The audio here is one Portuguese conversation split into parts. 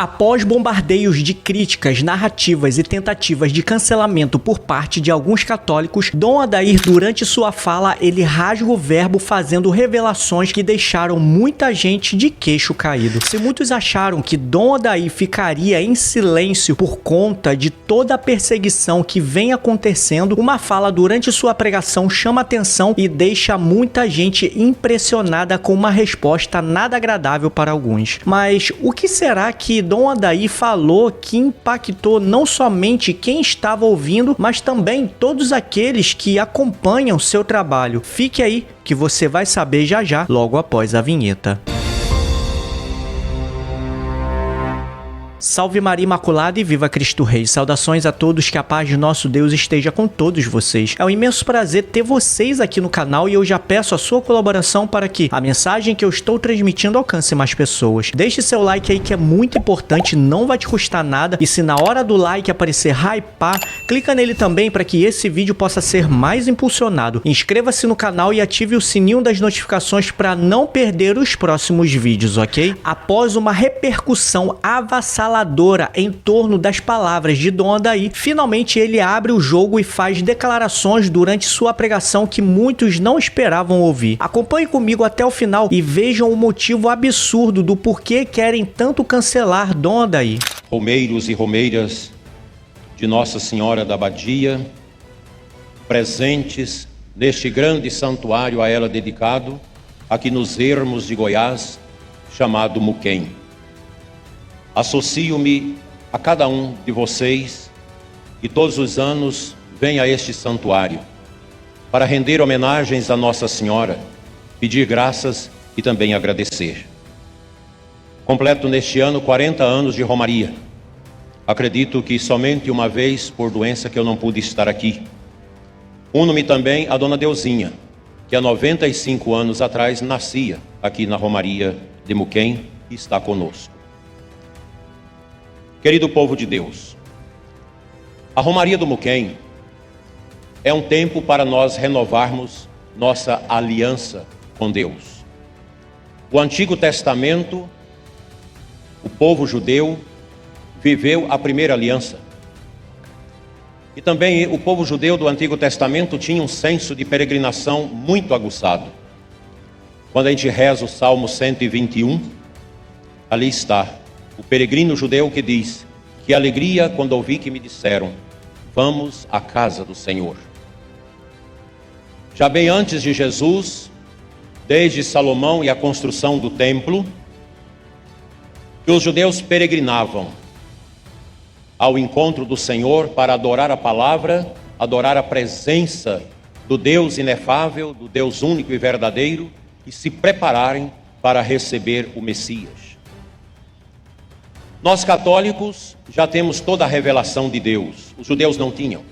Após bombardeios de críticas, narrativas e tentativas de cancelamento por parte de alguns católicos, Dom Adair, durante sua fala, ele rasga o verbo fazendo revelações que deixaram muita gente de queixo caído. Se muitos acharam que Dom Adair ficaria em silêncio por conta de toda a perseguição que vem acontecendo, uma fala durante sua pregação chama atenção e deixa muita gente impressionada com uma resposta nada agradável para alguns. Mas o que será que Dom Adair falou que impactou não somente quem estava ouvindo, mas também todos aqueles que acompanham seu trabalho? Fique aí que você vai saber já já, logo após a vinheta. Salve Maria Imaculada e viva Cristo Rei. Saudações a todos, que a paz de nosso Deus esteja com todos vocês. É um imenso prazer ter vocês aqui no canal e eu já peço a sua colaboração para que a mensagem que eu estou transmitindo alcance mais pessoas. Deixe seu like aí que é muito importante, não vai te custar nada, e se na hora do like aparecer hypar, clica nele também para que esse vídeo possa ser mais impulsionado. Inscreva-se no canal e ative o sininho das notificações para não perder os próximos vídeos, ok? Após uma repercussão avassaladora em torno das palavras de Dom Adair, finalmente ele abre o jogo e faz declarações durante sua pregação que muitos não esperavam ouvir. Acompanhe comigo até o final e vejam o motivo absurdo do porquê querem tanto cancelar Dom Adair. Romeiros e romeiras de Nossa Senhora da Abadia, presentes neste grande santuário a ela dedicado, aqui nos ermos de Goiás, chamado Muquem. Associo-me a cada um de vocês que todos os anos vem a este santuário para render homenagens a Nossa Senhora, pedir graças e também agradecer. Completo neste ano 40 anos de Romaria. Acredito que somente uma vez por doença que eu não pude estar aqui. Uno-me também a Dona Deusinha, que há 95 anos atrás nascia aqui na Romaria de Muquem e está conosco. Querido povo de Deus, a Romaria do Muquem é um tempo para nós renovarmos nossa aliança com Deus. O Antigo Testamento, o povo judeu viveu a primeira aliança. E também o povo judeu do Antigo Testamento tinha um senso de peregrinação muito aguçado. Quando a gente reza o Salmo 121, ali está o peregrino judeu que diz: que alegria quando ouvi que me disseram, vamos à casa do Senhor. Já bem antes de Jesus, desde Salomão e a construção do templo, que os judeus peregrinavam ao encontro do Senhor para adorar a palavra, adorar a presença do Deus inefável, do Deus único e verdadeiro, e se prepararem para receber o Messias. Nós católicos já temos toda a revelação de Deus, os judeus não tinham,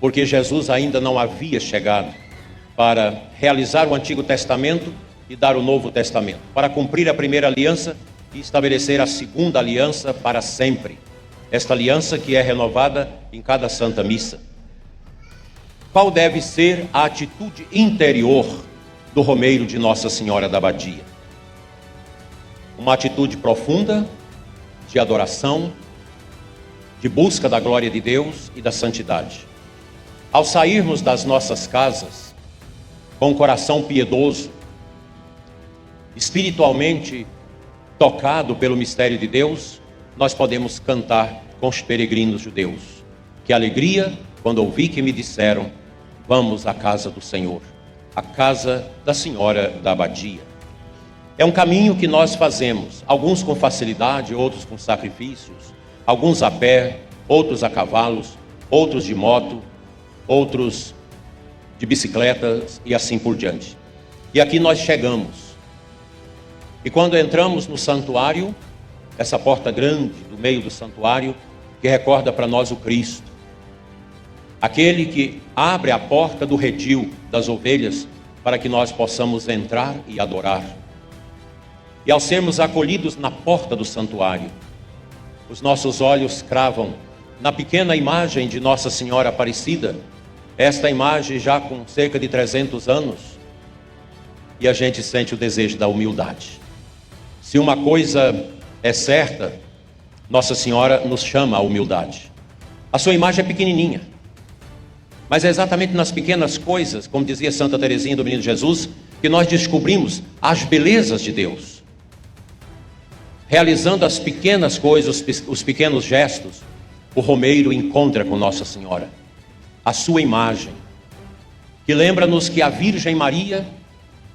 porque Jesus ainda não havia chegado para realizar o Antigo Testamento e dar o Novo Testamento, para cumprir a primeira aliança e estabelecer a segunda aliança para sempre, esta aliança que é renovada em cada Santa Missa. Qual deve ser a atitude interior do romeiro de Nossa Senhora da Abadia? Uma atitude profunda, de adoração, de busca da glória de Deus e da santidade. Ao sairmos das nossas casas, com o coração piedoso, espiritualmente tocado pelo mistério de Deus, nós podemos cantar com os peregrinos judeus: que alegria quando ouvi que me disseram, vamos à casa do Senhor, à casa da Senhora da Abadia. É um caminho que nós fazemos, alguns com facilidade, outros com sacrifícios, alguns a pé, outros a cavalos, outros de moto, outros de bicicletas e assim por diante. E aqui nós chegamos. E quando entramos no santuário, essa porta grande do meio do santuário, que recorda para nós o Cristo, aquele que abre a porta do redil das ovelhas para que nós possamos entrar e adorar. E ao sermos acolhidos na porta do santuário, os nossos olhos cravam na pequena imagem de Nossa Senhora Aparecida, esta imagem já com cerca de 300 anos, e a gente sente o desejo da humildade. Se uma coisa é certa, Nossa Senhora nos chama à humildade. A sua imagem é pequenininha, mas é exatamente nas pequenas coisas, como dizia Santa Teresinha do Menino Jesus, que nós descobrimos as belezas de Deus. Realizando as pequenas coisas, os pequenos gestos, o romeiro encontra com Nossa Senhora a sua imagem, que lembra-nos que a Virgem Maria,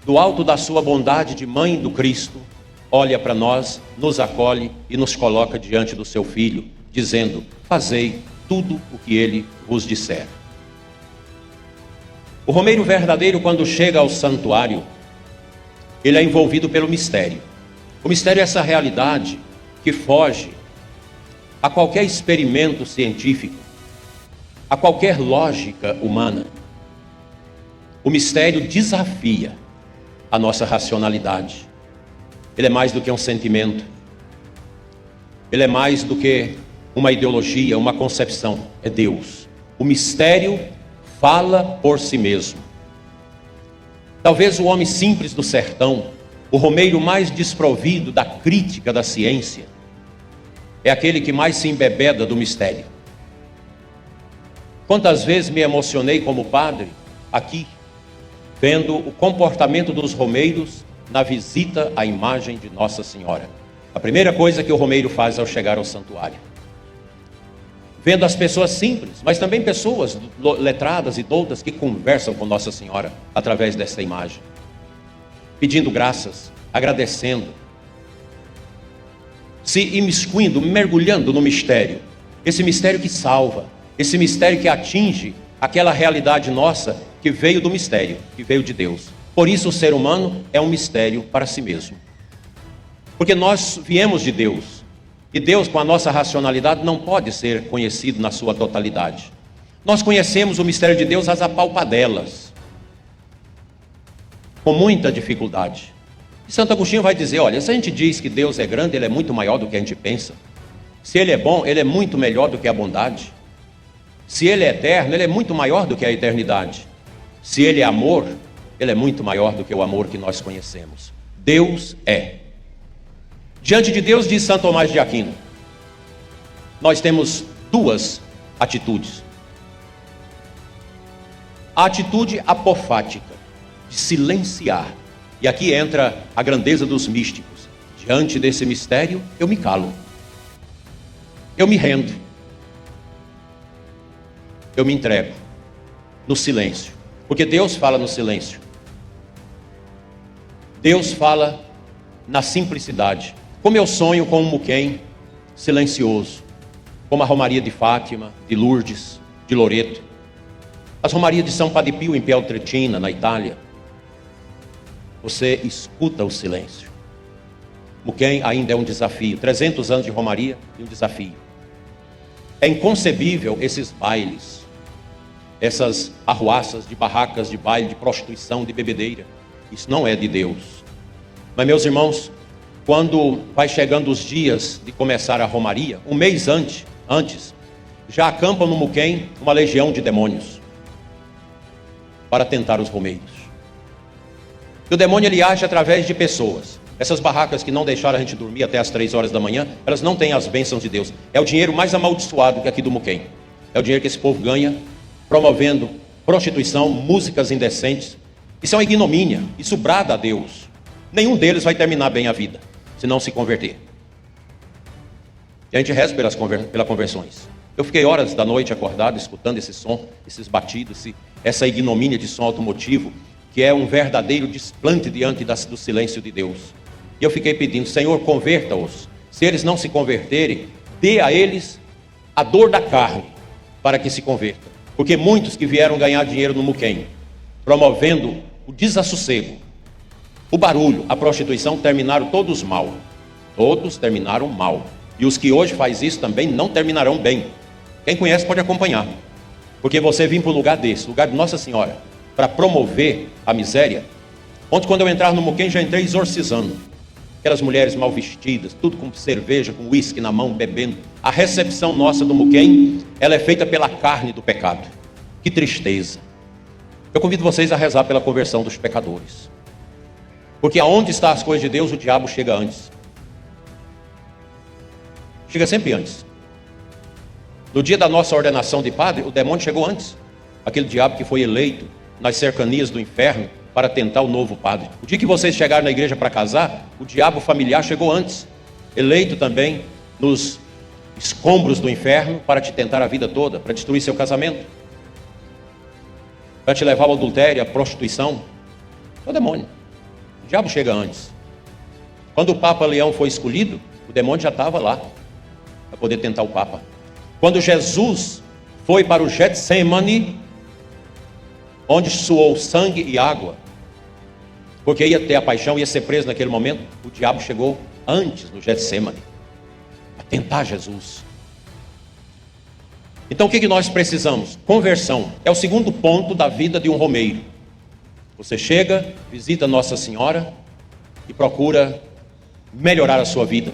do alto da sua bondade de mãe do Cristo, olha para nós, nos acolhe e nos coloca diante do seu Filho, dizendo: fazei tudo o que ele vos disser. O romeiro verdadeiro, quando chega ao santuário, ele é envolvido pelo mistério. O mistério é essa realidade que foge a qualquer experimento científico, a qualquer lógica humana. O mistério desafia a nossa racionalidade. Ele é mais do que um sentimento. Ele é mais do que uma ideologia, uma concepção. É Deus. O mistério fala por si mesmo. Talvez o homem simples do sertão, o romeiro mais desprovido da crítica da ciência, é aquele que mais se embebeda do mistério. Quantas vezes me emocionei como padre, aqui, vendo o comportamento dos romeiros na visita à imagem de Nossa Senhora. A primeira coisa que o romeiro faz ao chegar ao santuário. Vendo as pessoas simples, mas também pessoas letradas e doutas que conversam com Nossa Senhora através dessa imagem. Pedindo graças, agradecendo, se imiscuindo, mergulhando no mistério. Esse mistério que salva, esse mistério que atinge aquela realidade nossa que veio do mistério, que veio de Deus. Por isso o ser humano é um mistério para si mesmo. Porque nós viemos de Deus. E Deus, com a nossa racionalidade, não pode ser conhecido na sua totalidade. Nós conhecemos o mistério de Deus às apalpadelas, com muita dificuldade. E Santo Agostinho vai dizer, olha, se a gente diz que Deus é grande, Ele é muito maior do que a gente pensa. Se Ele é bom, Ele é muito melhor do que a bondade. Se Ele é eterno, Ele é muito maior do que a eternidade. Se Ele é amor, Ele é muito maior do que o amor que nós conhecemos. Deus é. Diante de Deus, diz Santo Tomás de Aquino, nós temos duas atitudes. A atitude apofática, de silenciar. E aqui entra a grandeza dos místicos. Diante desse mistério, eu me calo. Eu me rendo. Eu me entrego no silêncio. Porque Deus fala no silêncio. Deus fala na simplicidade. Como eu sonho com um Muquem silencioso, como a Romaria de Fátima, de Lourdes, de Loreto, as Romarias de São Padre Pio em Pietrelcina, na Itália. Você escuta o silêncio. Muquem ainda é um desafio. 300 anos de Romaria e um desafio. É inconcebível esses bailes, essas arruaças de barracas de baile, de prostituição, de bebedeira. Isso não é de Deus. Mas, meus irmãos, quando vai chegando os dias de começar a Romaria, um mês antes, já acampam no Muquem uma legião de demônios para tentar os romeiros. E o demônio ele age através de pessoas. Essas barracas que não deixaram a gente dormir até as 3 horas da manhã, elas não têm as bênçãos de Deus. É o dinheiro mais amaldiçoado que aqui do Muquem. É o dinheiro que esse povo ganha promovendo prostituição, músicas indecentes. Isso é uma ignomínia, isso brada a Deus. Nenhum deles vai terminar bem a vida, se não se converter. E a gente reza pelas conversões. Eu fiquei horas da noite acordado, escutando esse som, esses batidos, essa ignomínia de som automotivo, que é um verdadeiro desplante diante do silêncio de Deus. E eu fiquei pedindo, Senhor, converta-os. Se eles não se converterem, dê a eles a dor da carne, para que se convertam. Porque muitos que vieram ganhar dinheiro no Muquem, promovendo o desassossego, o barulho, a prostituição, terminaram todos mal. Todos terminaram mal. E os que hoje fazem isso também não terminarão bem. Quem conhece pode acompanhar. Porque você vir para um lugar desse, lugar de Nossa Senhora, para promover a miséria. Ontem, quando eu entrar no Muquem, já entrei exorcizando. Aquelas mulheres mal vestidas, tudo com cerveja, com uísque na mão, bebendo. A recepção nossa do Muquem, ela é feita pela carne do pecado. Que tristeza. Eu convido vocês a rezar pela conversão dos pecadores. Porque aonde estão as coisas de Deus, o diabo chega antes. chega sempre antes. No dia da nossa ordenação de padre, o demônio chegou antes. Aquele diabo que foi eleito nas cercanias do inferno para tentar o novo padre. O dia que vocês chegaram na igreja para casar, o diabo familiar chegou antes. Eleito também nos escombros do inferno para te tentar a vida toda, para destruir seu casamento, para te levar ao adultério, à prostituição. É o demônio. O diabo chega antes. Quando o Papa Leão foi escolhido, o demônio já estava lá para poder tentar o Papa. Quando Jesus foi para o Getsemane, onde suou sangue e água, porque ia ter a paixão, ia ser preso naquele momento, o diabo chegou antes no Getsemane para tentar Jesus. Então o que nós precisamos? Conversão. É o segundo ponto da vida de um romeiro. Você chega, visita Nossa Senhora e procura melhorar a sua vida.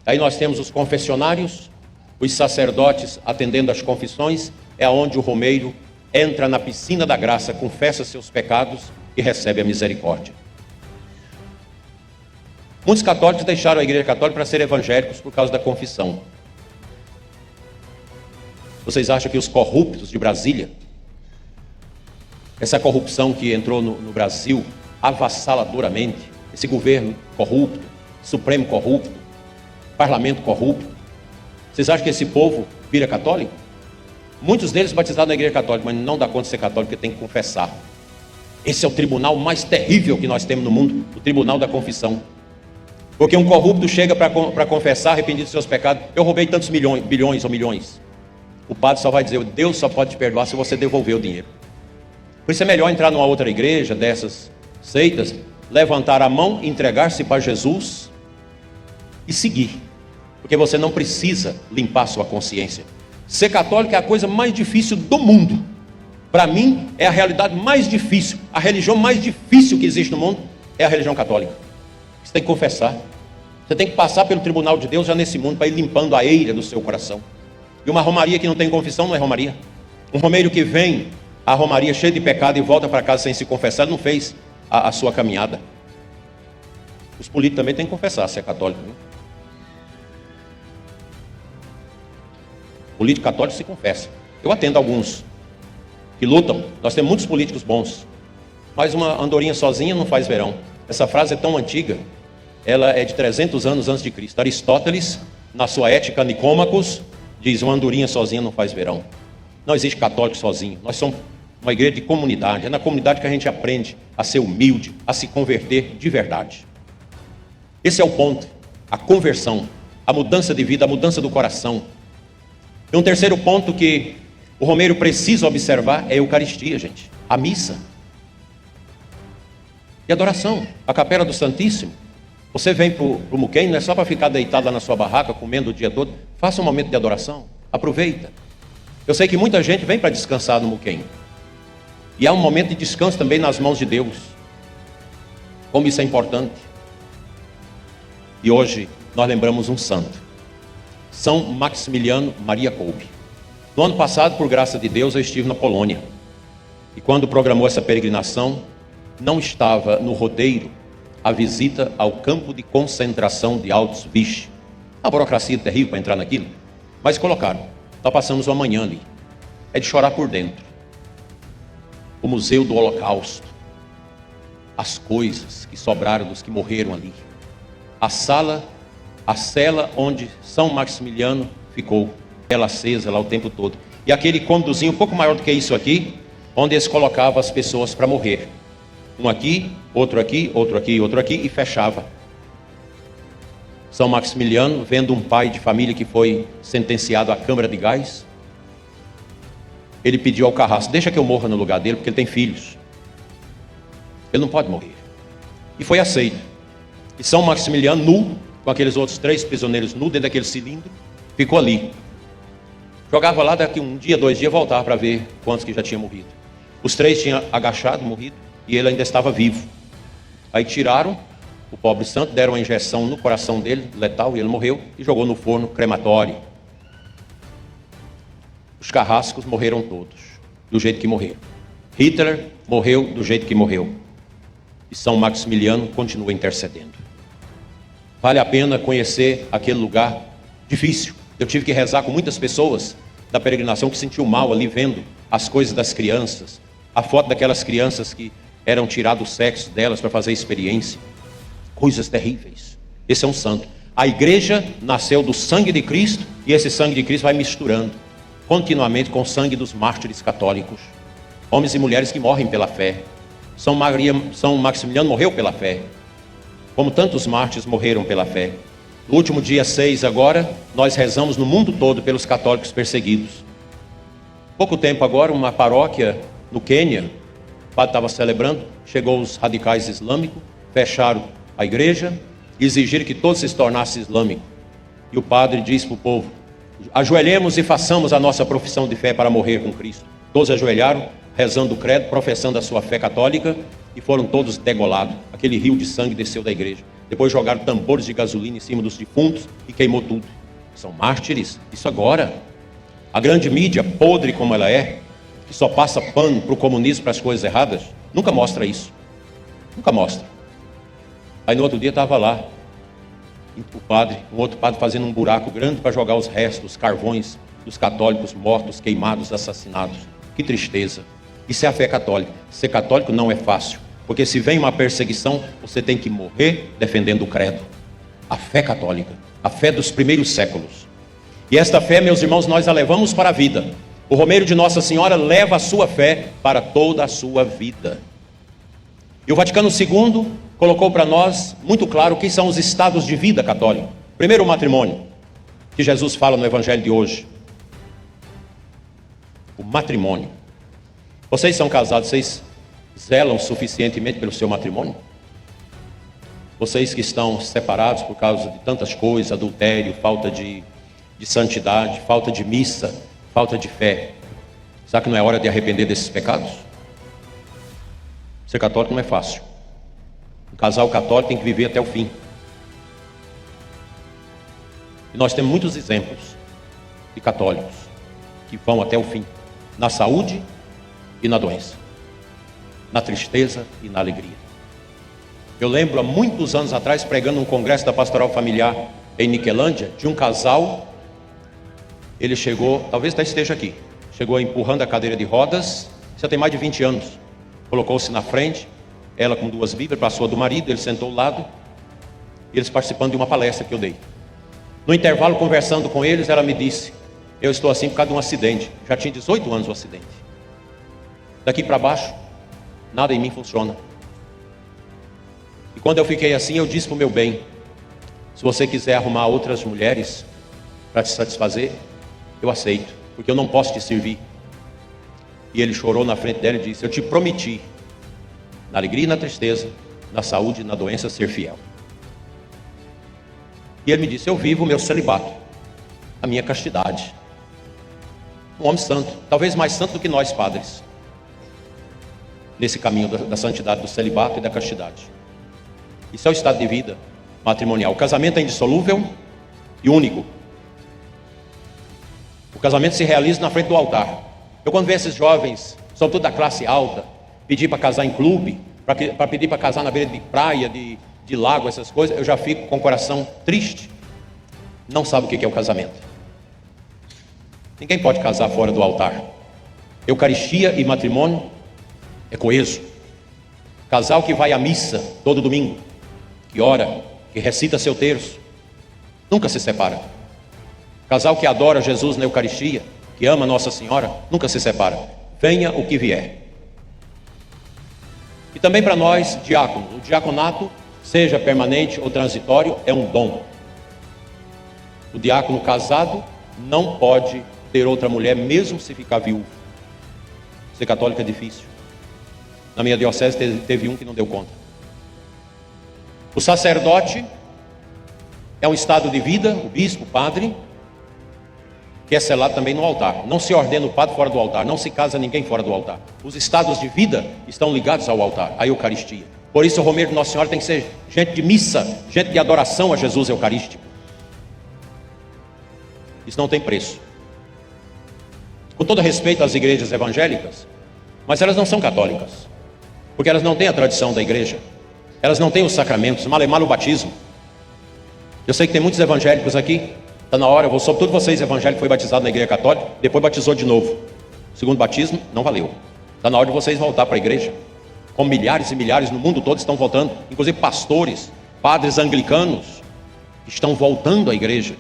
Aí nós temos os confessionários, os sacerdotes atendendo às confissões. É onde o romeiro entra na piscina da graça, confessa seus pecados e recebe a misericórdia. Muitos católicos deixaram a igreja católica para ser evangélicos por causa da confissão. Vocês acham que os corruptos de Brasília, essa corrupção que entrou no Brasil avassaladoramente, esse governo corrupto, Supremo corrupto, parlamento corrupto, vocês acham que esse povo vira católico? Muitos deles batizados na igreja católica, mas não dá conta de ser católico, porque tem que confessar. Esse é o tribunal mais terrível que nós temos no mundo, o tribunal da confissão. Porque um corrupto chega para confessar, arrependido dos seus pecados: eu roubei tantos bilhões ou milhões. O padre só vai dizer: Deus só pode te perdoar se você devolver o dinheiro. Por isso é melhor entrar numa outra igreja dessas seitas, levantar a mão, entregar-se para Jesus e seguir. Porque você não precisa limpar sua consciência. Ser católico é a coisa mais difícil do mundo. Para mim, é a realidade mais difícil. A religião mais difícil que existe no mundo é a religião católica. Você tem que confessar. Você tem que passar pelo tribunal de Deus já nesse mundo para ir limpando a eira do seu coração. E uma romaria que não tem confissão não é romaria. Um romeiro que vem à romaria cheio de pecado e volta para casa sem se confessar, não fez a sua caminhada. Os políticos também têm que confessar se é católico, né? Político católico se confessa. Eu atendo alguns que lutam. Nós temos muitos políticos bons, mas uma andorinha sozinha não faz verão. Essa frase é tão antiga. Ela é de 300 anos antes de Cristo. Aristóteles, na sua Ética Nicômacos, diz: uma andorinha sozinha não faz verão. Não existe católico sozinho. Nós somos uma igreja de comunidade. É na comunidade que a gente aprende a ser humilde, a se converter de verdade. Esse é o ponto. A conversão, a mudança de vida, a mudança do coração. E um terceiro ponto que o romeiro precisa observar é a Eucaristia, gente. A missa. E adoração. A capela do Santíssimo. Você vem para o Muquem, não é só para ficar deitado lá na sua barraca, comendo o dia todo. Faça um momento de adoração. Aproveita. Eu sei que muita gente vem para descansar no Muquem. E há um momento de descanso também nas mãos de Deus. Como isso é importante. E hoje nós lembramos um santo. São Maximiliano Maria Kolbe. No ano passado, por graça de Deus, eu estive na Polônia. E quando programou essa peregrinação, não estava no roteiro a visita ao campo de concentração de Auschwitz. A burocracia terrível para entrar naquilo. Mas colocaram. Nós passamos uma manhã ali. É de chorar por dentro. O Museu do Holocausto. As coisas que sobraram dos que morreram ali. A cela onde São Maximiliano ficou, ela acesa lá o tempo todo. E aquele cômodozinho um pouco maior do que isso aqui, onde eles colocavam as pessoas para morrer. Um aqui, outro aqui, outro aqui, outro aqui, e fechava. São Maximiliano, vendo um pai de família que foi sentenciado à câmara de gás, ele pediu ao carrasco: deixa que eu morra no lugar dele, porque ele tem filhos. Ele não pode morrer. E foi aceito. E São Maximiliano, nu, com aqueles outros 3 prisioneiros nus dentro daquele cilindro, ficou ali. Jogava lá, daqui um dia, 2 dias, voltava para ver quantos que já tinham morrido. Os 3 tinham agachado, morrido, e ele ainda estava vivo. Aí tiraram o pobre santo, deram uma injeção no coração dele, letal, e ele morreu, e jogou no forno crematório. Os carrascos morreram todos, do jeito que morreram. Hitler morreu do jeito que morreu. E São Maximiliano continua intercedendo. Vale a pena conhecer aquele lugar difícil. Eu tive que rezar com muitas pessoas da peregrinação que sentiu mal ali vendo as coisas das crianças, a foto daquelas crianças que eram tirados o sexo delas para fazer experiência, coisas terríveis. Esse é um santo. A igreja nasceu do sangue de Cristo e esse sangue de Cristo vai misturando continuamente com o sangue dos mártires católicos, homens e mulheres que morrem pela fé. São Maximiliano morreu pela fé, como tantos mártires morreram pela fé. No último dia 6 agora, nós rezamos no mundo todo pelos católicos perseguidos. Pouco tempo agora, uma paróquia no Quênia, o padre estava celebrando, chegou os radicais islâmicos, fecharam a igreja e exigiram que todos se tornassem islâmicos. E o padre disse para o povo: ajoelhemos e façamos a nossa profissão de fé para morrer com Cristo. Todos ajoelharam, rezando o credo, professando a sua fé católica, e foram todos degolados. Aquele rio de sangue desceu da igreja. Depois jogaram tambores de gasolina em cima dos defuntos e queimou tudo. São mártires. Isso agora. A grande mídia, podre como ela é, que só passa pano para o comunismo, para as coisas erradas, nunca mostra isso. Nunca mostra. Aí no outro dia estava lá um outro padre fazendo um buraco grande para jogar os restos, os carvões dos católicos mortos, queimados, assassinados. Que tristeza. Isso é a fé católica. Ser católico não é fácil, porque se vem uma perseguição, você tem que morrer defendendo o credo. A fé católica, a fé dos primeiros séculos. E esta fé, meus irmãos, nós a levamos para a vida. O romeiro de Nossa Senhora leva a sua fé para toda a sua vida. E o Vaticano II colocou para nós muito claro o que são os estados de vida católica. Primeiro, o matrimônio, que Jesus fala no Evangelho de hoje. O matrimônio. Vocês são casados, vocês zelam suficientemente pelo seu matrimônio? Vocês que estão separados por causa de tantas coisas, adultério, falta de santidade, falta de missa, falta de fé, será que não é hora de arrepender desses pecados? Ser católico não é fácil. Um casal católico tem que viver até o fim. E nós temos muitos exemplos de católicos que vão até o fim, na saúde e na doença, na tristeza e na alegria. Eu lembro há muitos anos atrás, pregando um congresso da Pastoral Familiar em Niquelândia, de um casal. Ele chegou, talvez até esteja aqui, chegou empurrando a cadeira de rodas, já tem mais de 20 anos, colocou-se na frente, ela com 2 bíblias, passou a do marido, ele sentou ao lado, e eles participando de uma palestra que eu dei. No intervalo, conversando com eles, ela me disse: eu estou assim por causa de um acidente, já tinha 18 anos o acidente. Daqui para baixo, nada em mim funciona. E quando eu fiquei assim, eu disse para o meu bem: se você quiser arrumar outras mulheres para te satisfazer, eu aceito, porque eu não posso te servir. E ele chorou na frente dela e disse: eu te prometi, na alegria e na tristeza, na saúde e na doença, ser fiel. E ele me disse: eu vivo o meu celibato, a minha castidade. Um homem santo, talvez mais santo do que nós padres, nesse caminho da santidade, do celibato e da castidade. Isso é o estado de vida matrimonial. O casamento é indissolúvel e único. O casamento se realiza na frente do altar. Eu, quando vejo esses jovens, sobretudo da classe alta, pedir para casar em clube, para pedir para casar na beira de praia, de lago, essas coisas, eu já fico com o coração triste. Não sabe o que é o casamento. Ninguém pode casar fora do altar. Eucaristia e matrimônio é coeso. Casal que vai à missa todo domingo, que ora, que recita seu terço, nunca se separa. Casal que adora Jesus na Eucaristia, que ama Nossa Senhora, nunca se separa. Venha o que vier. E também para nós, diáconos, o diaconato, seja permanente ou transitório, é um dom. O diácono casado não pode ter outra mulher, mesmo se ficar viúvo. Ser católico é difícil. Na minha diocese teve um que não deu conta. O sacerdote é um estado de vida, o bispo, o padre, que é selado também no altar. Não se ordena o padre fora do altar, não se casa ninguém fora do altar. Os estados de vida estão ligados ao altar, à Eucaristia. Por isso o romeiro de Nossa Senhora tem que ser gente de missa, gente de adoração a Jesus Eucarístico. Isso não tem preço. Com todo respeito às igrejas evangélicas, mas elas não são católicas, porque elas não têm a tradição da igreja, elas não têm os sacramentos, mal é mal o batismo. Eu sei que tem muitos evangélicos aqui, Está na hora, sobretudo vocês evangélicos, foi batizado na igreja católica, depois batizou de novo. O segundo batismo não valeu. Está na hora de vocês voltar para a igreja. Como milhares e milhares no mundo todo estão voltando, inclusive pastores, padres anglicanos, estão voltando à igreja.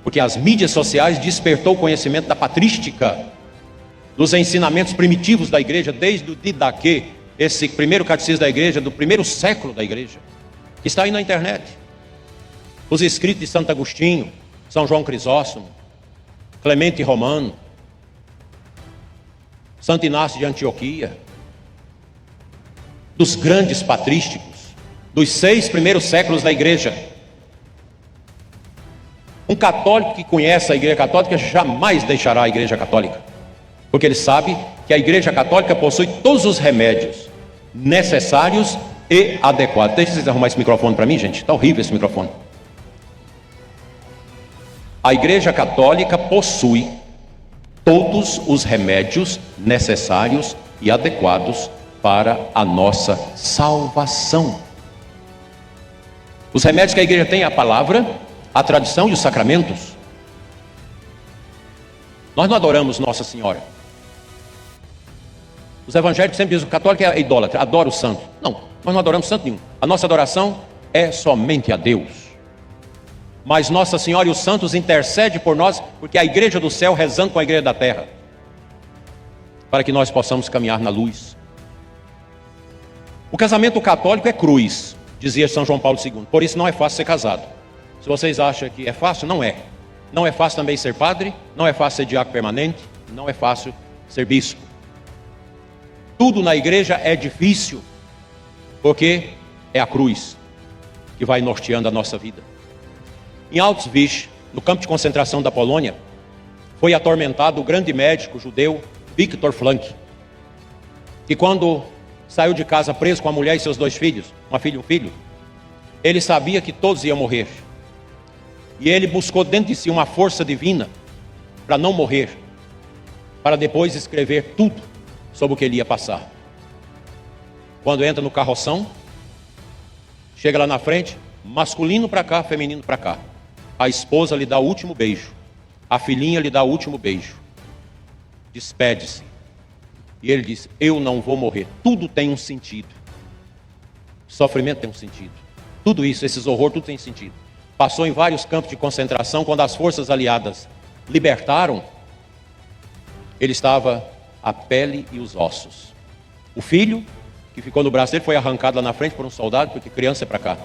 Porque as mídias sociais despertou o conhecimento da patrística, dos ensinamentos primitivos da igreja, desde o Didaquê, esse primeiro catecismo da igreja, do primeiro século da igreja, que está aí na internet. Os escritos de Santo Agostinho, São João Crisóstomo, Clemente Romano, Santo Inácio de Antioquia, dos grandes patrísticos, dos 6 primeiros séculos da igreja. Um católico que conhece a igreja católica jamais deixará a igreja católica, porque ele sabe que a igreja católica possui todos os remédios necessários e adequados. Deixa vocês arrumar esse microfone para mim, gente, está horrível esse microfone. A igreja católica possui todos os remédios necessários e adequados para a nossa salvação. Os remédios que a igreja tem é a palavra, a tradição e os sacramentos. Nós não adoramos Nossa Senhora. Os evangélicos sempre dizem que o católico é idólatra, adora o santo. Não, nós não adoramos santo nenhum. A nossa adoração é somente a Deus. Mas Nossa Senhora e os santos intercedem por nós, porque a igreja do céu rezando com a igreja da terra, para que nós possamos caminhar na luz. O casamento católico é cruz, dizia São João Paulo II, por isso não é fácil ser casado. Se vocês acham que é fácil, não é. Não é fácil também ser padre, não é fácil ser diácono permanente, não é fácil ser bispo. Tudo na igreja é difícil, porque é a cruz que vai norteando a nossa vida. Em Auschwitz, no campo de concentração da Polônia, foi atormentado o grande médico judeu Viktor Frankl, que quando saiu de casa preso com a mulher e seus 2 filhos, uma filha e um filho, ele sabia que todos iam morrer. E ele buscou dentro de si uma força divina para não morrer, para depois escrever tudo sobre o que ele ia passar. Quando entra no carroção, chega lá na frente, masculino para cá, feminino para cá. A esposa lhe dá o último beijo, a filhinha lhe dá o último beijo, despede-se. E ele diz: eu não vou morrer. Tudo tem um sentido. O sofrimento tem um sentido. Tudo isso, esses horrores, tudo tem sentido. Passou em vários campos de concentração. Quando as forças aliadas libertaram, ele estava a pele e os ossos. O filho, que ficou no braço dele, foi arrancado lá na frente por um soldado, porque criança é para cá.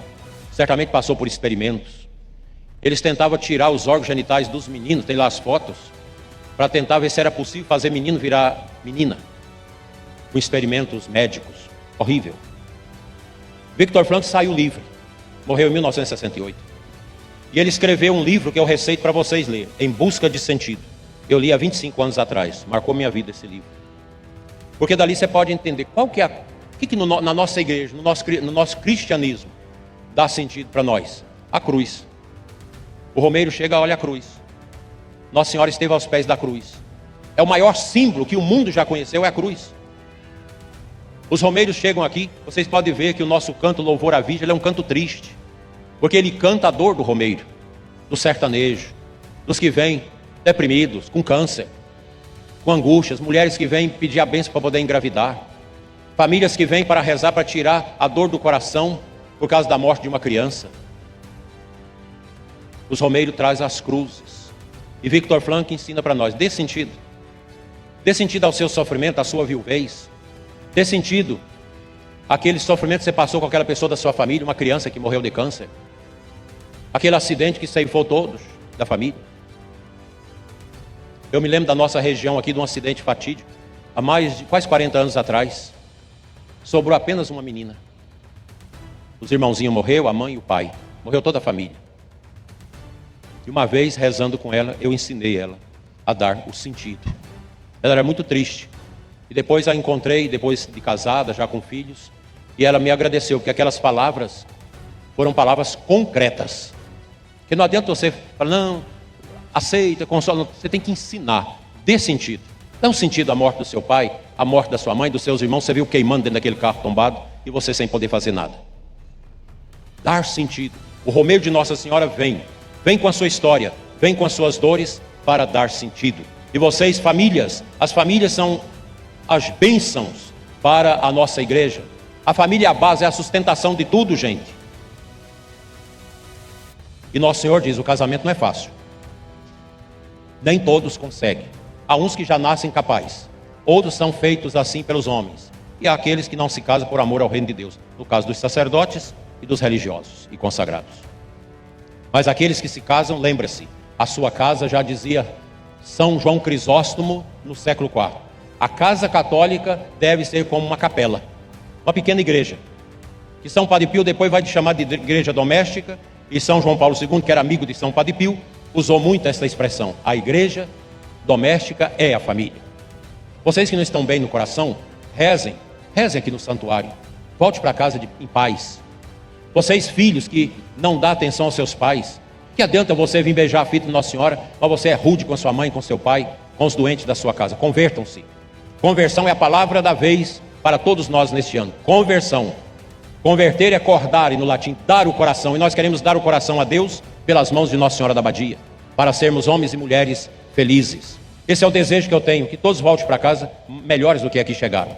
Certamente passou por experimentos. Eles tentavam tirar os órgãos genitais dos meninos, tem lá as fotos, para tentar ver se era possível fazer menino virar menina, com experimentos médicos. Horrível. Viktor Frankl saiu livre, morreu em 1968. E ele escreveu um livro que eu receito para vocês lerem, Em Busca de Sentido. Eu li há 25 anos atrás, marcou minha vida esse livro. Porque dali você pode entender qual que é na nossa igreja, no nosso cristianismo, dá sentido para nós. A cruz. O romeiro chega, olha a cruz. Nossa Senhora esteve aos pés da cruz. É o maior símbolo que o mundo já conheceu, é a cruz. Os romeiros chegam aqui, vocês podem ver que o nosso canto Louvor à Virgem é um canto triste, porque ele canta a dor do romeiro, do sertanejo, dos que vêm deprimidos, com câncer, com angústias, mulheres que vêm pedir a bênção para poder engravidar, famílias que vêm para rezar, para tirar a dor do coração por causa da morte de uma criança. Os romeiros trazem as cruzes. E Viktor Frankl ensina para nós: dê sentido. Dê sentido ao seu sofrimento, à sua viuvez. Dê sentido àquele sofrimento que você passou com aquela pessoa da sua família, uma criança que morreu de câncer. Aquele acidente que ceifou todos da família. Eu me lembro da nossa região aqui de um acidente fatídico, há mais de quase 40 anos atrás. Sobrou apenas uma menina. Os irmãozinhos morreram, a mãe e o pai. Morreu toda a família. E uma vez, rezando com ela, eu ensinei ela a dar o sentido. Ela era muito triste. E depois a encontrei, depois de casada, já com filhos. E ela me agradeceu, porque aquelas palavras foram palavras concretas. Porque não adianta você falar: não, aceita, consola. Você tem que ensinar, dê sentido. Dá um sentido à morte do seu pai, à morte da sua mãe, dos seus irmãos. Você viu queimando dentro daquele carro tombado e você sem poder fazer nada. Dar sentido. O romeiro de Nossa Senhora vem com a sua história, vem com as suas dores para dar sentido. E vocês, famílias, as famílias são as bênçãos para a nossa igreja. A família é a base, é a sustentação de tudo, gente. E nosso Senhor diz, o casamento não é fácil. Nem todos conseguem. Há uns que já nascem capazes. Outros são feitos assim pelos homens. E há aqueles que não se casam por amor ao reino de Deus. No caso dos sacerdotes e dos religiosos e consagrados. Mas aqueles que se casam, lembre-se, a sua casa, já dizia São João Crisóstomo no século IV. A casa católica deve ser como uma capela, uma pequena igreja. Que São Padre Pio depois vai chamar de igreja doméstica. E São João Paulo II, que era amigo de São Padre Pio, usou muito essa expressão. A igreja doméstica é a família. Vocês que não estão bem no coração, rezem aqui no santuário. Volte para casa em paz. Vocês filhos que não dão atenção aos seus pais, que adianta você vir beijar a filha de Nossa Senhora, mas você é rude com sua mãe, com seu pai, com os doentes da sua casa. Convertam-se. Conversão é a palavra da vez para todos nós neste ano. Conversão. Converter é acordar, e no latim, dar o coração. E nós queremos dar o coração a Deus pelas mãos de Nossa Senhora da Abadia, para sermos homens e mulheres felizes. Esse é o desejo que eu tenho, que todos voltem para casa melhores do que aqui chegaram.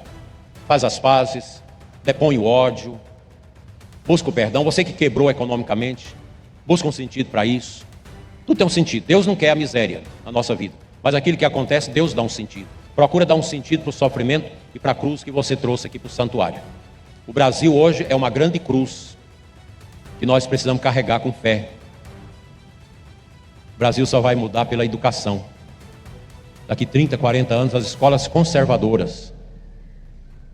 Faz as pazes, depõe o ódio, busca o perdão. Você que quebrou economicamente, busca um sentido para isso. Tudo tem um sentido. Deus não quer a miséria na nossa vida, mas aquilo que acontece, Deus dá um sentido. Procura dar um sentido para o sofrimento e para a cruz que você trouxe aqui para o santuário. O Brasil hoje é uma grande cruz que nós precisamos carregar com fé. O Brasil só vai mudar pela educação. Daqui 30, 40 anos, as escolas conservadoras,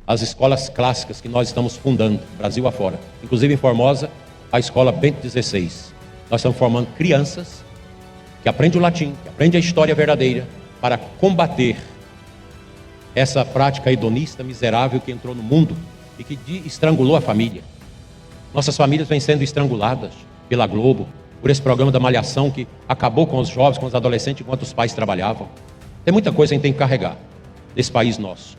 as escolas clássicas que nós estamos fundando, Brasil afora, inclusive em Formosa, a escola Bento XVI. Nós estamos formando crianças que aprendem o latim, que aprendem a história verdadeira, para combater essa prática hedonista miserável que entrou no mundo e que estrangulou a família. Nossas famílias vêm sendo estranguladas pela Globo, por esse programa da Malhação que acabou com os jovens, com os adolescentes, enquanto os pais trabalhavam. Tem muita coisa que a gente tem que carregar desse país nosso.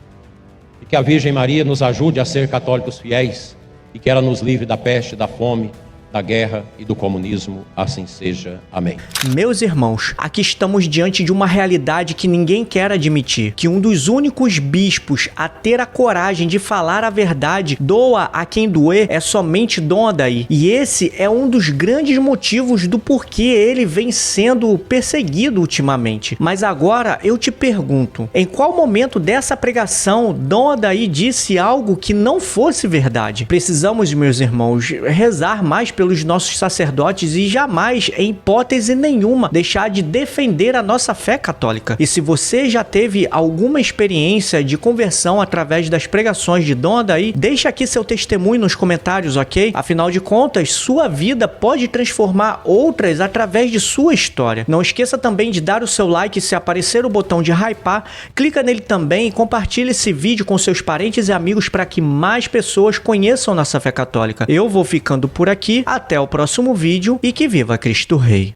E que a Virgem Maria nos ajude a ser católicos fiéis e que ela nos livre da peste, da fome, da guerra e do comunismo, assim seja. Amém. Meus irmãos, aqui estamos diante de uma realidade que ninguém quer admitir, que um dos únicos bispos a ter a coragem de falar a verdade, doa a quem doer, é somente Dom Adair. E esse é um dos grandes motivos do porquê ele vem sendo perseguido ultimamente. Mas agora eu te pergunto, em qual momento dessa pregação Dom Adair disse algo que não fosse verdade? Precisamos, meus irmãos, rezar mais pelos nossos sacerdotes e jamais, em hipótese nenhuma, deixar de defender a nossa fé católica. E se você já teve alguma experiência de conversão através das pregações de Dom Adair, deixa aqui seu testemunho nos comentários, ok? Afinal de contas, sua vida pode transformar outras através de sua história. Não esqueça também de dar o seu like se aparecer o botão de hypar, clica nele também e compartilhe esse vídeo com seus parentes e amigos para que mais pessoas conheçam nossa fé católica. Eu vou ficando por aqui. Até o próximo vídeo e que viva Cristo Rei!